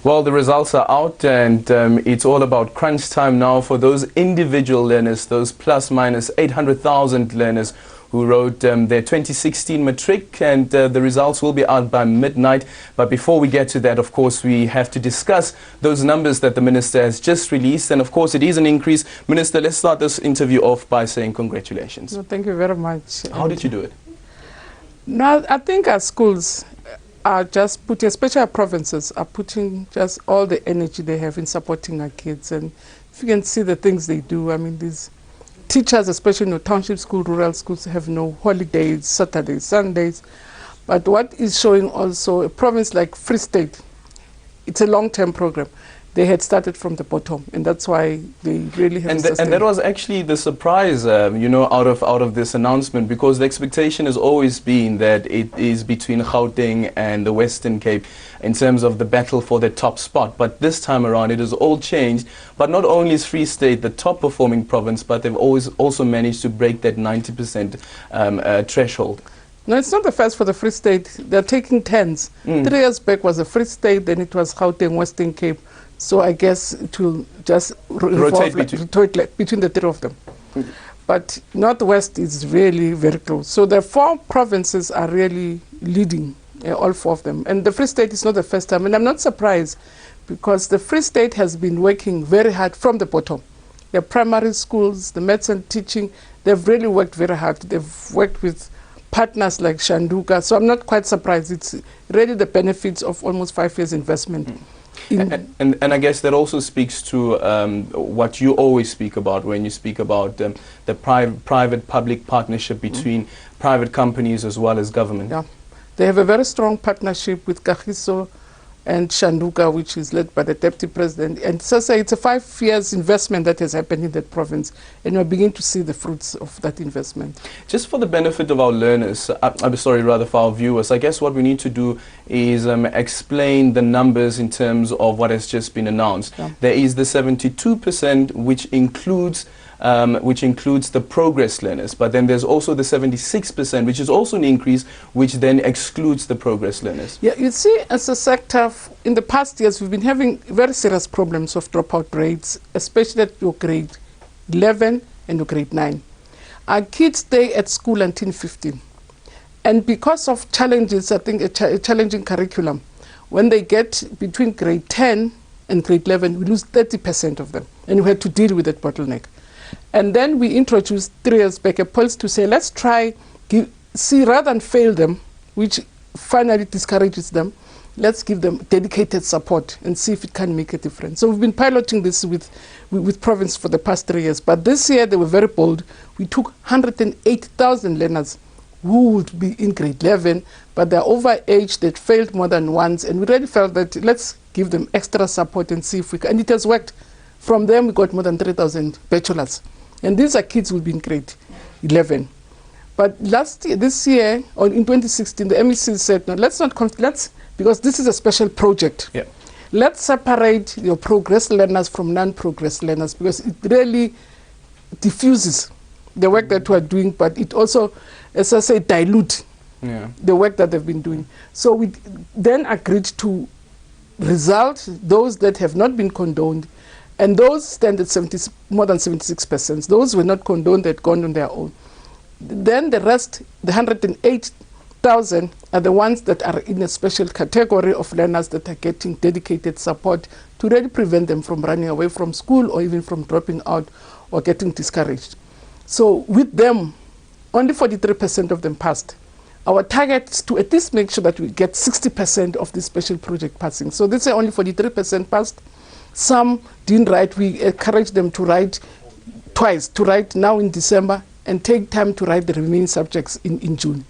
Well, the results are out, and it's all about crunch time now for those individual learners, those plus minus 800,000 learners who wrote their 2016 Matric, and the results will be out by midnight. But before we get to that, of course, we have to discuss those numbers that the Minister has just released, and of course it is an increase. Minister, let's start this interview off by saying congratulations. No, thank you very much. How did you do it? No, I think our schools are just putting, especially our provinces, are putting just all the energy they have in supporting our kids. And if you can see the things they do, I mean, these teachers, especially in the township school, rural schools, have no holidays, Saturdays, Sundays. But what is showing also, a province like Free State, it's a long-term program. They had started from the bottom, and that's why they really have sustained. And that was actually the surprise, you know, out of this announcement, because the expectation has always been that it is between Gauteng and the Western Cape in terms of the battle for the top spot. But this time around, it has all changed. But not only is Free State the top performing province, but they've always also managed to break that 90% threshold. No, it's not the first for the Free State. They're taking tens. 3 years back was the Free State, then it was Gauteng, Western Cape. So I guess it will just rotate between the three of them. But Northwest is really very close. So the 4 provinces are really leading, all 4 of them. And the Free State is not the first time. And I'm not surprised, because the Free State has been working very hard from the bottom. The primary schools, the medicine teaching, they've really worked very hard. They've worked with partners like Shanduka. So I'm not quite surprised. It's really the benefits of almost 5 years investment. And I guess that also speaks to what you always speak about when you speak about the private-public partnership between private companies as well as government. Yeah, they have a very strong partnership with Kagiso and Shanduka, which is led by the Deputy President. And so it's a 5 years investment that has happened in that province, and we're beginning to see the fruits of that investment. Just for the benefit of our learners, I'm sorry, rather for our viewers, I guess what we need to do is explain the numbers in terms of what has just been announced. Yeah. There is the 72%, which includes the progress learners, but then there's also the 76%, which is also an increase, which then excludes the progress learners. Yeah, you see, as a sector, in the past years, we've been having very serious problems of dropout rates, especially at your grade 11 and your grade 9. Our kids stay at school until 15. And because of challenges, I think a challenging curriculum, when they get between grade 10 and grade 11, we lose 30% of them. And we had to deal with that bottleneck. And then we introduced 3 years back a policy to say, let's try, see, rather than fail them, which finally discourages them, let's give them dedicated support and see if it can make a difference. So we've been piloting this with province for the past 3 years. But this year they were very bold. We took 108,000 learners who would be in grade 11, but they're overage, they'd failed more than once, and we really felt that let's give them extra support and see if we can. And it has worked. From them, we got more than 3,000 bachelors. And these are kids who will be in grade 11. But this year, or in 2016, the MEC said, no, because this is a special project. Yeah. Let's separate your progress learners from non-progress learners, because it really diffuses the work that we're doing, but it also, as I say, dilute the work that they've been doing. So we then agreed to result those that have not been condoned, and those stand at more than 76%. Those were not condoned, they'd gone on their own. Then the rest, the 108,000, are the ones that are in a special category of learners that are getting dedicated support to really prevent them from running away from school or even from dropping out or getting discouraged. So with them, only 43% of them passed. Our target is to at least make sure that we get 60% of this special project passing. So this is only 43% passed. Some didn't write. We encourage them to write twice, to write now in December and take time to write the remaining subjects in June.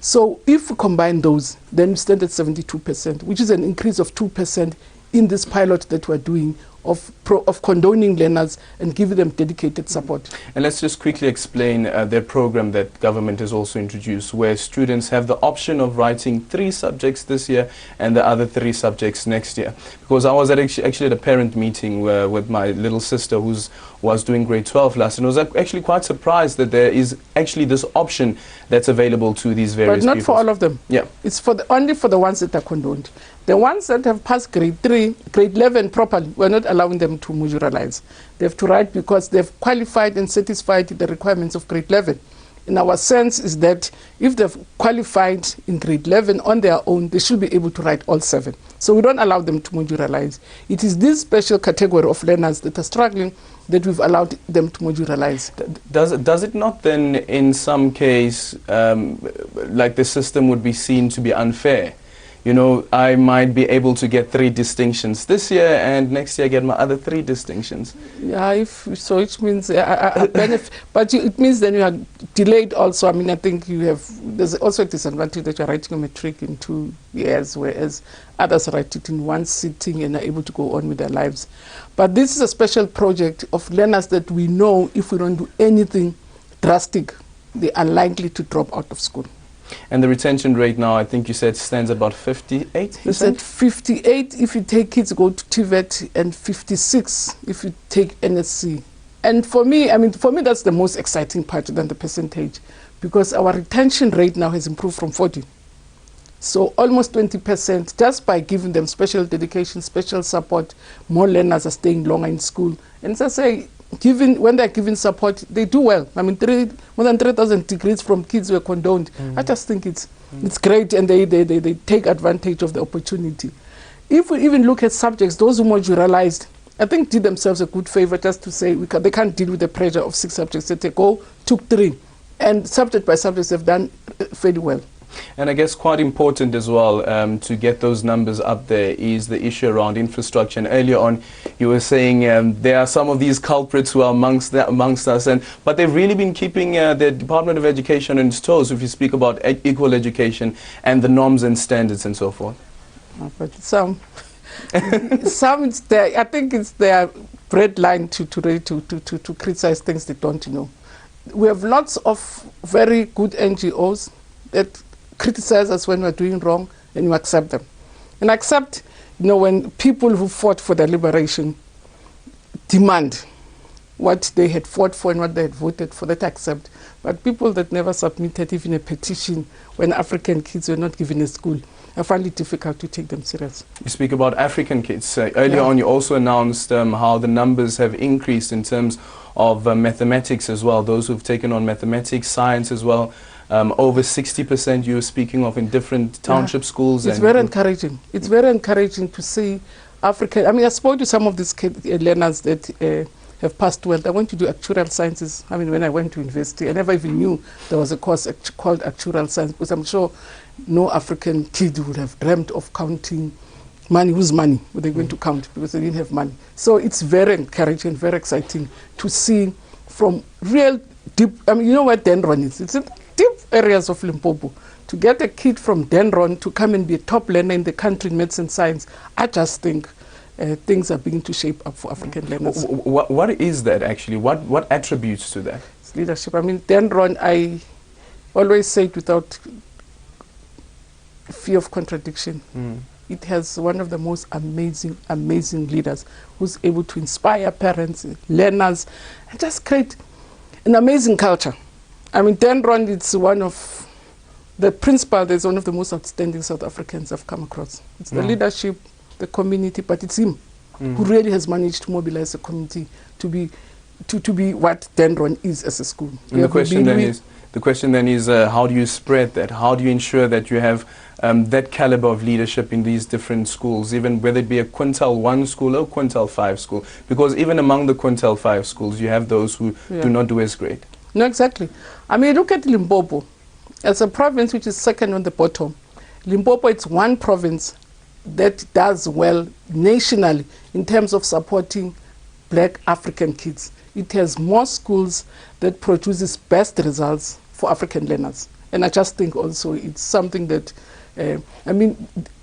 So if we combine those, then we stand at 72%, which is an increase of 2% in this pilot that we're doing of condoning learners and giving them dedicated support. And let's just quickly explain their program that government has also introduced, where students have the option of writing 3 subjects this year and the other 3 subjects next year. Because I was actually at a parent meeting with my little sister who was doing grade 12 last, and I was actually quite surprised that there is actually this option that's available to these various But not pupils. for all of them. Yeah. It's for only for the ones that are condoned. The ones that have passed grade 3, grade 11 properly, we're not allowing them to modularize. They have to write because they've qualified and satisfied the requirements of grade 11. In our sense is that if they've qualified in grade 11 on their own, they should be able to write all 7. So we don't allow them to modularize. It is this special category of learners that are struggling that we've allowed them to modularize. Does it not then, in some case, like the system would be seen to be unfair? You know, I might be able to get 3 distinctions this year, and next year I get my other 3 distinctions. Yeah, so it means benefit, but it means then you are delayed also. I mean, I think there's also a disadvantage that you're writing a matric in 2 years, whereas others write it in 1 sitting and are able to go on with their lives. But this is a special project of learners that we know if we don't do anything drastic, they are likely to drop out of school. And the retention rate now, I think you said, stands about 58%? It's at 58 if you take kids go to TVET, and 56 if you take NSC. And for me, that's the most exciting part than the percentage, because our retention rate now has improved from 40. So almost 20%, just by giving them special dedication, special support, more learners are staying longer in school. And as I say, when they're given support, they do well. I mean, more than 3,000 degrees from kids were condoned. I just think it's great, and they take advantage of the opportunity. If we even look at subjects, those who modularized, I think did themselves a good favor just to say they can't deal with the pressure of 6 subjects. That they took 3, and subject by subject they've done fairly well. And I guess quite important as well to get those numbers up there is the issue around infrastructure. And earlier on, you were saying there are some of these culprits who are amongst us, but they've really been keeping the Department of Education on its toes if you speak about equal education and the norms and standards and so forth. But some it's there. I think it's their red line to criticize things they don't know. We have lots of very good NGOs that criticize us when we're doing wrong, and you accept them. And accept, when people who fought for their liberation demand what they had fought for and what they had voted for, that I accept. But people that never submitted even a petition when African kids were not given a school, I find it difficult to take them serious. You speak about African kids. Earlier on, you also announced how the numbers have increased in terms of mathematics as well, those who've taken on mathematics, science as well. Over 60% you were speaking of in different township schools. It's very encouraging. It's very encouraging to see African. I mean, I spoke to some of these learners that have passed well. I went to do actuarial sciences. I mean, when I went to university, I never even knew there was a course called actuarial science, because I'm sure no African kid would have dreamt of counting money. Whose money were they going to count? Because they didn't have money. So it's very encouraging, very exciting to see from real deep. I mean, you know what Denron is? It's in deep areas of Limpopo. To get a kid from Denron to come and be a top learner in the country in medicine science, I just think things are beginning to shape up for African learners. What is that actually? What attributes to that? It's leadership. I mean, Denron, I always say it without fear of contradiction. It has one of the most amazing leaders who's able to inspire parents, learners, and just create an amazing culture. I mean, Denron, it's one of the principal, there's one of the most outstanding South Africans I've come across. It's the leadership, the community, but it's him who really has managed to mobilize the community to be what Denron is as a school. And the question then is, how do you spread that? How do you ensure that you have that caliber of leadership in these different schools, even whether it be a quintile 1 school or quintile 5 school? Because even among the quintile 5 schools, you have those who do not do as great. No, exactly. I mean, look at Limpopo. As a province which is second on the bottom, Limpopo, it's one province that does well nationally in terms of supporting Black African kids. It has more schools that produces best results for African learners. And I just think also it's something that, I mean,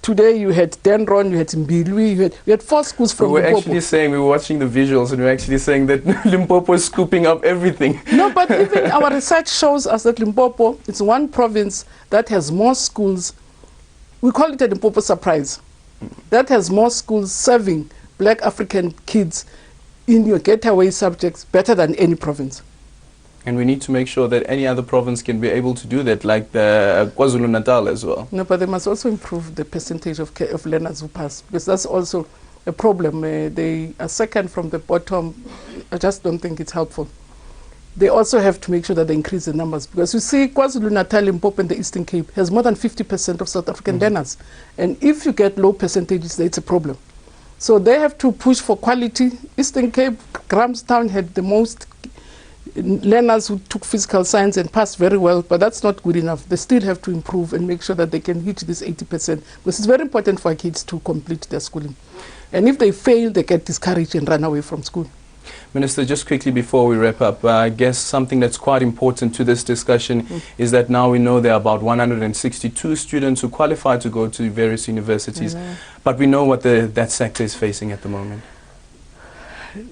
today you had Denron, you had Mbilwi, you had 4 schools from Limpopo. Limpopo. We were watching the visuals and we were actually saying that Limpopo is scooping up everything. No, but even our research shows us that Limpopo is one province that has more schools. We call it a Limpopo surprise. That has more schools serving Black African kids in your getaway subjects better than any province. And we need to make sure that any other province can be able to do that, like the KwaZulu-Natal as well. No, but they must also improve the percentage of learners who pass, because that's also a problem. They are second from the bottom. I just don't think it's helpful. They also have to make sure that they increase the numbers, because you see KwaZulu-Natal, Limpopo and the Eastern Cape has more than 50% of South African learners. And if you get low percentages, it's a problem. So they have to push for quality. Eastern Cape, Grahamstown had the most learners who took physical science and passed very well, but that's not good enough. They still have to improve and make sure that they can hit this 80%, because it's very important for our kids to complete their schooling. And if they fail, they get discouraged and run away from school. Minister, just quickly before we wrap up, I guess something that's quite important to this discussion is that now we know there are about 162 students who qualify to go to various universities, but we know what that sector is facing at the moment.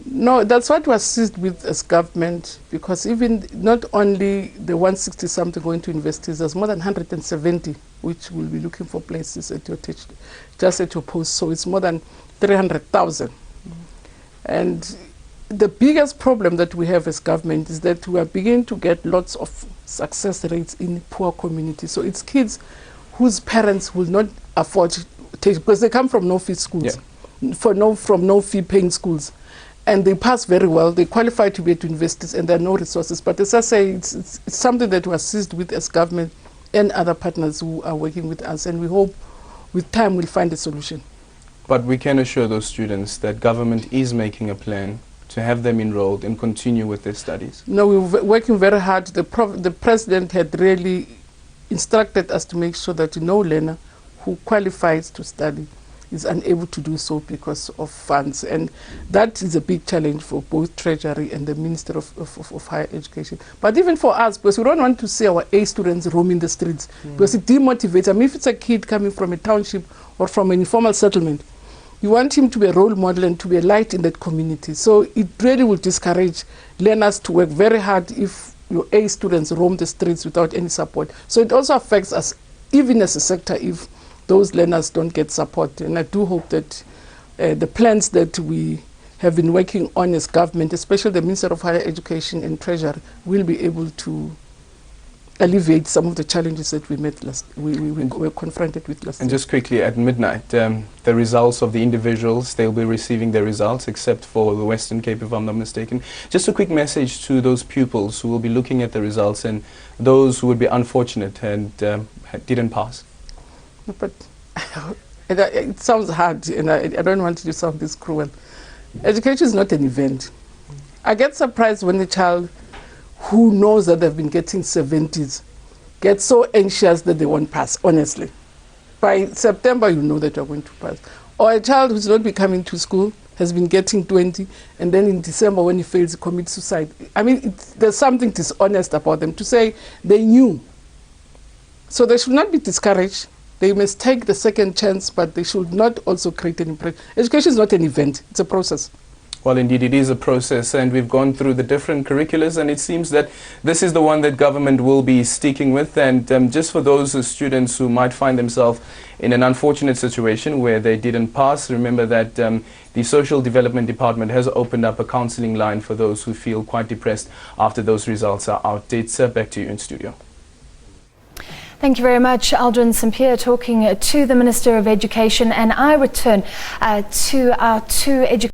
No, that's what we assist with as government, because even not only the 160-something going to universities, there's more than 170 which will be looking for places at your just at your post. So it's more than 300,000. And the biggest problem that we have as government is that we are beginning to get lots of success rates in poor communities. So it's kids whose parents will not afford to take, because they come from no-fee schools, from no-fee paying schools. And they pass very well. They qualify to be at universities, and there are no resources. But as I say, it's something that we assist with as government and other partners who are working with us. And we hope with time we'll find a solution. But we can assure those students that government is making a plan to have them enrolled and continue with their studies. No, we're working very hard. The president had really instructed us to make sure that no learner who qualifies to study is unable to do so because of funds. And that is a big challenge for both Treasury and the Minister of Higher Education. But even for us, because we don't want to see our A students roaming the streets, because it demotivates. I mean, if it's a kid coming from a township or from an informal settlement, you want him to be a role model and to be a light in that community. So it really will discourage learners to work very hard if your A students roam the streets without any support. So it also affects us, even as a sector, if those learners don't get support. And I do hope that the plans that we have been working on as government, especially the Minister of Higher Education and Treasury, will be able to alleviate some of the challenges that we were confronted with last year. And just quickly, at midnight, the results of the individuals, they'll be receiving their results, except for the Western Cape, if I'm not mistaken. Just a quick message to those pupils who will be looking at the results and those who would be unfortunate and didn't pass. But it sounds hard, and I don't want to sound this cruel. Education is not an event. I get surprised when a child who knows that they've been getting 70s gets so anxious that they won't pass, honestly. By September, you know that you're going to pass. Or a child who's not been coming to school has been getting 20, and then in December, when he fails, he commits suicide. I mean, there's something dishonest about them to say they knew. So they should not be discouraged. They must take the second chance, but they should not also create an impression. Education is not an event, it's a process. Well, indeed, it is a process, and we've gone through the different curriculums, and it seems that this is the one that government will be sticking with. And just for those students who might find themselves in an unfortunate situation where they didn't pass, remember that the Social Development Department has opened up a counseling line for those who feel quite depressed after those results are out. It's back to you in studio. Thank you very much, Aldrin St. Pierre, talking to the Minister of Education. And I return to our two education